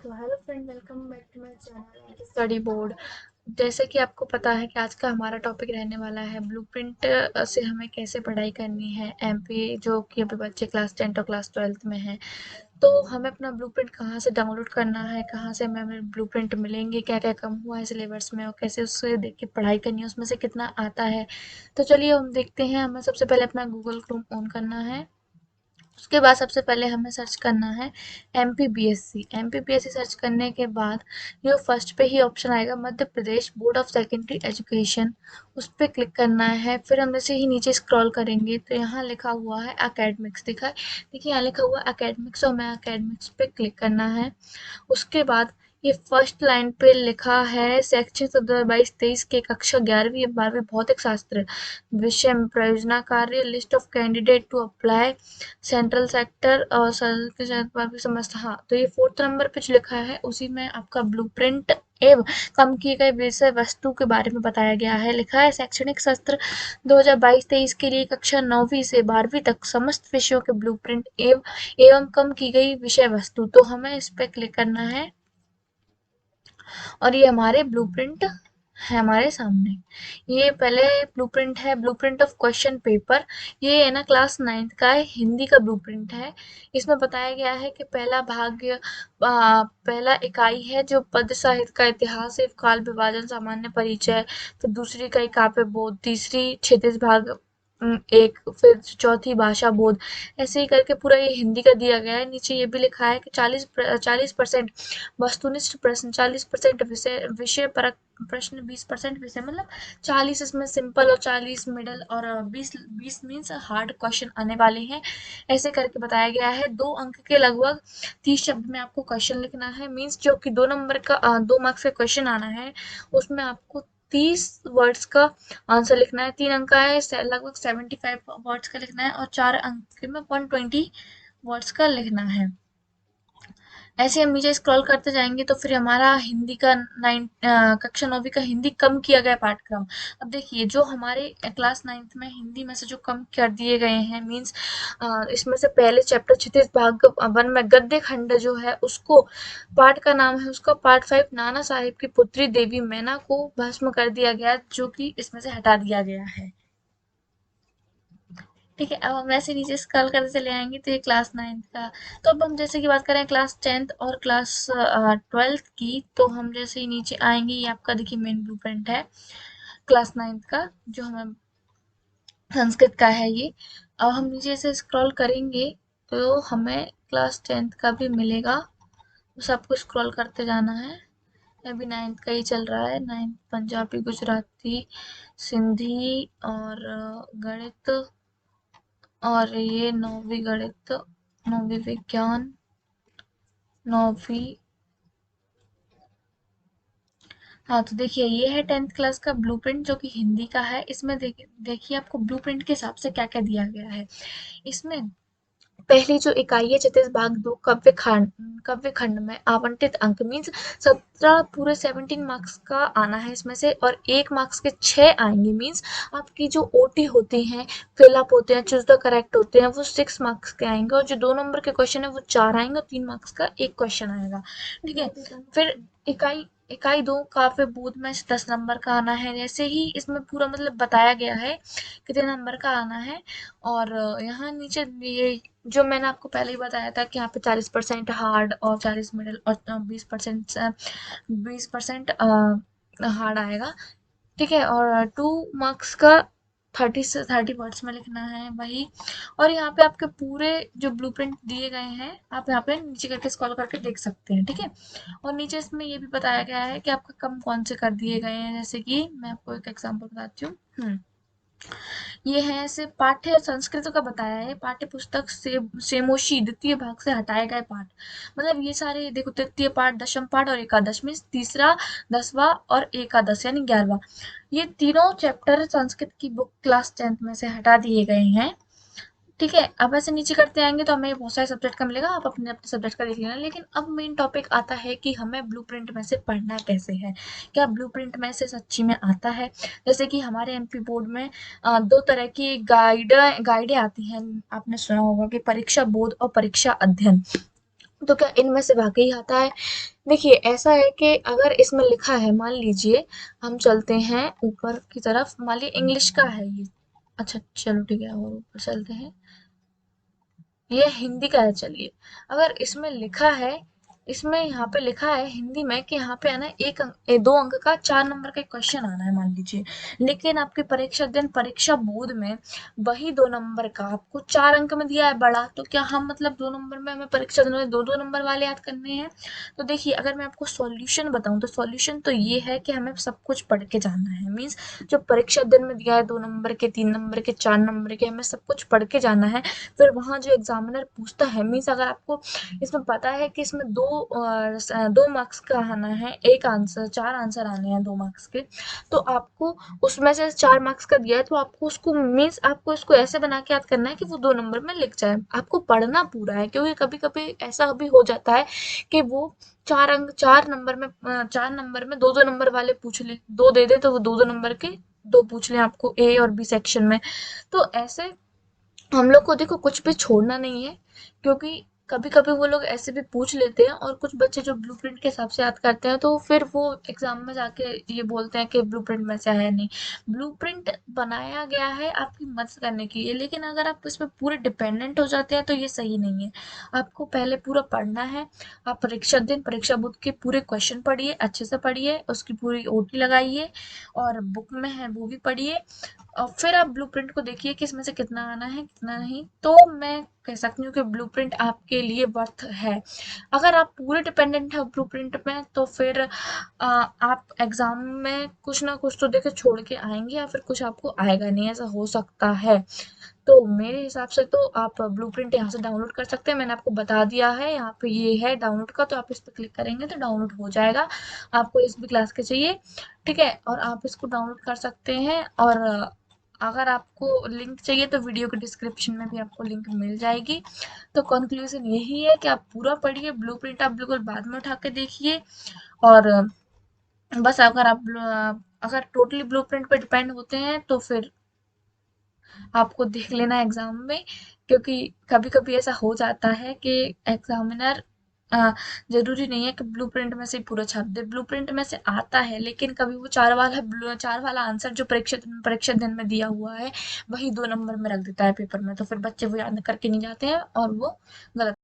तो hello friend, welcome back to my channel study board. जैसे कि आपको पता है कि आज का हमारा टॉपिक रहने वाला है ब्लूप्रिंट से हमें कैसे पढ़ाई करनी है। एमपी जो कि अभी बच्चे क्लास 10 और क्लास 12 में हैं, तो हमें अपना ब्लूप्रिंट कहाँ से डाउनलोड करना है, कहाँ से हमें ब्लूप्रिंट मिलेंगे, क्या क्या कम हुआ है सिलेबस में और कैसे उससे देख के पढ़ाई करनी है, उसमें से कितना आता है। तो चलिए हम देखते हैं। हमें सबसे पहले अपना गूगल क्रोम ऑन करना है। उसके बाद सबसे पहले हमें सर्च करना है एमपीबीएससी। एमपीबीएससी सर्च करने के बाद ये फर्स्ट पे ही ऑप्शन आएगा, Madhya Pradesh board of secondary education. उस पर क्लिक करना है। फिर हम जैसे ही नीचे स्क्रॉल करेंगे तो यहाँ लिखा हुआ है एकेडमिक्स, दिखा है। देखिए यहाँ लिखा हुआ है एकेडमिक्स और हमें एकेडमिक्स पे क्लिक करना है। उसके बाद ये फर्स्ट लाइन पे लिखा है सेक्शन 2022-23 के कक्षा 11वीं या 12वीं भौतिक शास्त्र विषय में परियोजना कार्य, list of candidate to apply, central sector और सल के साथ बाकी समझता। हाँ, तो ये फोर्थ नंबर पे जो लिखा है उसी में आपका ब्लूप्रिंट एवं कम किए गए विषय वस्तु के बारे में बताया गया है। लिखा है शैक्षणिक सत्र 2022-23 के लिए कक्षा 9वीं से 12वीं तक समस्त विषयों के ब्लूप्रिंट एवं कम की गई विषय वस्तु। तो हमें इस पे क्लिक करना है और ये हमारे ब्लूप्रिंट है हमारे सामने। ये पहले ब्लूप्रिंट है, ब्लूप्रिंट ऑफ क्वेश्चन पेपर। ये है ना क्लास 9th का है, हिंदी का ब्लूप्रिंट है। इसमें बताया गया है कि पहला भाग पहला इकाई है जो पद्य साहित्य का इतिहास है, काल विभाजन सामान्य परिचय। फिर दूसरी इकाई काव्य बोध, तीसरी क्षितिज भाग एक, फिर चौथी भाषा बोध। ऐसे ही करके पूरा ये हिंदी का दिया गया है। नीचे ये भी लिखा है कि 40% वस्तुनिष्ठ प्रश्न, 40% विषय विषय परक प्रश्न, 20% विषय, मतलब 40 इसमें सिंपल और 40 मिडल और 20 20 मीन्स हार्ड क्वेश्चन आने वाले हैं। ऐसे करके बताया गया है। 2 अंक के लगभग 30 शब्द में आपको क्वेश्चन लिखना है। मीन्स जो कि 2 नंबर का 2 मार्क्स का क्वेश्चन आना है उसमें आपको 30 वर्ड्स का आंसर लिखना है। 3 अंक का है, लगभग 75 वर्ड्स का लिखना है और 4 अंक में 120 वर्ड्स का लिखना है। ऐसे हम नीचे स्क्रॉल करते जाएंगे तो फिर हमारा हिंदी का कक्षा 9वीं का हिंदी कम किया गया पाठक्रम। अब देखिए जो हमारे क्लास 9th में हिंदी में से जो कम कर दिए गए हैं, मीन्स इसमें से पहले चैप्टर क्षितिज भाग 1 में गद्य खंड जो है उसको, पाठ का नाम है उसका पार्ट 5, नाना साहिब की पुत्री देवी मैना को भस्म कर दिया गया, जो कि इसमें से हटा दिया गया है। ठीक है, अब हम ऐसे नीचे स्क्रॉल करते चले आएंगे तो ये क्लास 9th का। तो अब हम जैसे कि बात करें क्लास 10th और क्लास 12th की, तो हम जैसे ही नीचे आएंगे ये आपका देखिए मेन ब्लूप्रिंट है क्लास 9th का, जो हमें संस्कृत का है ये। अब हम नीचे से स्क्रॉल करेंगे तो हमें क्लास 10th का भी मिलेगा। सब कुछ स्क्रॉल करते जाना है। अभी 9th का ही चल रहा है। 9th पंजाबी, गुजराती, सिंधी और गणित, और ये 9वीं गणित, 9वीं विज्ञान, 9वीं। हाँ, तो देखिए ये है 10th क्लास का ब्लूप्रिंट जो कि हिंदी का है। इसमें देखिए आपको ब्लूप्रिंट के हिसाब से क्या क्या दिया गया है। इसमें पहली जो इकाई है क्षितिज भाग 2 काव्य खंड में आवंटित अंक, मीन्स 17 पूरे 17 मार्क्स का आना है इसमें से, और 1 मार्क्स के 6 आएंगे। मीन्स आपकी जो ओटी होती हैं, फिलअप होते हैं, चूज द करेक्ट होते हैं, वो 6 मार्क्स के आएंगे, और जो 2 नंबर के क्वेश्चन है वो 4 आएंगे और 3 मार्क्स का एक क्वेश्चन आएगा। ठीक है। फिर इकाई इकाई 2 काव्य बोध में 10 नंबर का आना है। जैसे ही इसमें पूरा मतलब बताया गया है कितने नंबर का आना है। और यहाँ नीचे ये जो मैंने आपको पहले ही बताया था कि यहाँ पे 40% हार्ड और 40 मिडल और 20% हार्ड आएगा। ठीक है, और 2 मार्क्स का 30 वर्ड्स में लिखना है वही। और यहाँ पे आपके पूरे जो ब्लूप्रिंट दिए गए हैं आप यहाँ पे नीचे करके स्क्रॉल करके देख सकते हैं। ठीक है, और नीचे इसमें ये भी बताया गया है कि आपका कम कौन से कर दिए गए हैं। जैसे कि मैं आपको एक एग्जांपल बताती हूँ। ये है ऐसे पाठ्य संस्कृत का बताया है। पाठ्य पुस्तक से सेमोशी द्वितीय भाग से हटाए गए पाठ, मतलब ये सारे देखो, तृतीय पाठ, दशम पाठ और एकादश में तीसरा, 10वां और एकादश यानी 11वां, ये तीनों चैप्टर संस्कृत की बुक क्लास 10th में से हटा दिए गए हैं। ठीक है, अब ऐसे नीचे करते आएंगे तो हमें बहुत सारे सब्जेक्ट का मिलेगा, आप अपने अपने सब्जेक्ट का देख लेना। लेकिन अब मेन टॉपिक आता है कि हमें ब्लूप्रिंट में से पढ़ना कैसे है, क्या ब्लूप्रिंट में से सच्ची में आता है। जैसे कि हमारे एमपी बोर्ड में 2 तरह की गाइडें आती हैं। आपने सुना होगा कि परीक्षा बोध और परीक्षा अध्ययन। तो क्या इनमें से वाकई आता है? देखिए ऐसा है कि अगर इसमें लिखा है, मान लीजिए हम चलते हैं ऊपर की तरफ, मान लीजिए इंग्लिश का है ये। अच्छा चलो ठीक है, और ऊपर चलते हैं, ये हिंदी का है। चलिए, अगर इसमें लिखा है, इसमें यहाँ पे लिखा है हिंदी में कि यहाँ पे है ना दो अंक का 4 नंबर का क्वेश्चन आना है मान लीजिए, लेकिन आपके परीक्षा दिन परीक्षा बोर्ड में वही 2 नंबर का आपको 4 अंक में दिया है बड़ा, तो क्या हम मतलब 2 नंबर में हमें परीक्षा दिन में दो दो नंबर वाले याद करने हैं? तो देखिए अगर मैं आपको सॉल्यूशन बताऊं तो सॉल्यूशन तो ये है कि हमें सब कुछ पढ़ के जाना है। मीन्स जो परीक्षा दिन में दिया है 2 नंबर के, 3 नंबर के, 4 नंबर के, हमें सब कुछ पढ़ के जाना है। फिर वहाँ जो एग्जामिनर पूछता है, मीन्स अगर आपको इसमें पता है कि इसमें 2 मार्क्स का आना है, एक आंसर, 4 आंसर आने हैं 2 मार्क्स के, तो आपको उसमें से 4 मार्क्स का दिया है तो आपको उसको, मीन्स आपको इसको ऐसे बना के याद करना है कि वो 2 नंबर में लिख जाए। आपको पढ़ना पूरा है, क्योंकि कभी कभी ऐसा भी हो जाता है कि वो 4 अंक, 4 नंबर में, 4 नंबर में दो दो नंबर वाले पूछ ले, दो दे दे तो वो दो दो नंबर के दो पूछ ले आपको ए और बी सेक्शन में। तो ऐसे हम लोग को देखो कुछ भी छोड़ना नहीं है, क्योंकि कभी कभी वो लोग ऐसे भी पूछ लेते हैं, और कुछ बच्चे जो ब्लूप्रिंट के हिसाब से याद करते हैं तो फिर वो एग्जाम में जाके ये बोलते हैं कि ब्लूप्रिंट में से आया नहीं। ब्लूप्रिंट बनाया गया है आपकी मदद करने के लिए, लेकिन अगर आप इसमें पूरे डिपेंडेंट हो जाते हैं तो ये सही नहीं है। आपको पहले पूरा पढ़ना है। आप परीक्षा दिन परीक्षा बुक के पूरे क्वेश्चन पढ़िए, अच्छे से पढ़िए, उसकी पूरी ओटी लगाइए, और बुक में है वो भी पढ़िए, और फिर आप ब्लूप्रिंट को देखिए कि इसमें से कितना आना है कितना नहीं। तो मैं कह सकती हूँ कि ब्लूप्रिंट आपके लिए वर्थ है। अगर आप पूरे डिपेंडेंट है ब्लूप्रिंट में तो फिर आप एग्जाम में कुछ ना कुछ तो देखे छोड़ के आएंगे, या फिर कुछ आपको आएगा नहीं, ऐसा हो सकता है। तो मेरे हिसाब से तो आप ब्लूप्रिंट यहाँ से डाउनलोड कर सकते हैं, मैंने आपको बता दिया है यहाँ पे ये है डाउनलोड का, तो आप इस पर क्लिक करेंगे तो डाउनलोड हो जाएगा। आपको इस भी क्लास के चाहिए, ठीक है, और आप इसको डाउनलोड कर सकते हैं। और अगर आपको लिंक चाहिए तो वीडियो के डिस्क्रिप्शन में भी आपको लिंक मिल जाएगी। तो कंक्लूजन यही है कि आप पूरा पढ़िए, ब्लूप्रिंट आप बिल्कुल बाद में उठा के देखिए। और बस अगर टोटली ब्लूप्रिंट पे डिपेंड होते हैं तो फिर आपको देख लेना एग्जाम में, क्योंकि कभी कभी ऐसा हो जाता है कि एग्जामिनर जरूरी नहीं है कि ब्लूप्रिंट में से ही पूरा छाप दे, ब्लूप्रिंट में से आता है लेकिन कभी वो चार वाला आंसर जो परीक्षा दिन में दिया हुआ है वही 2 नंबर में रख देता है पेपर में, तो फिर बच्चे वो याद करके नहीं जाते हैं और वो गलत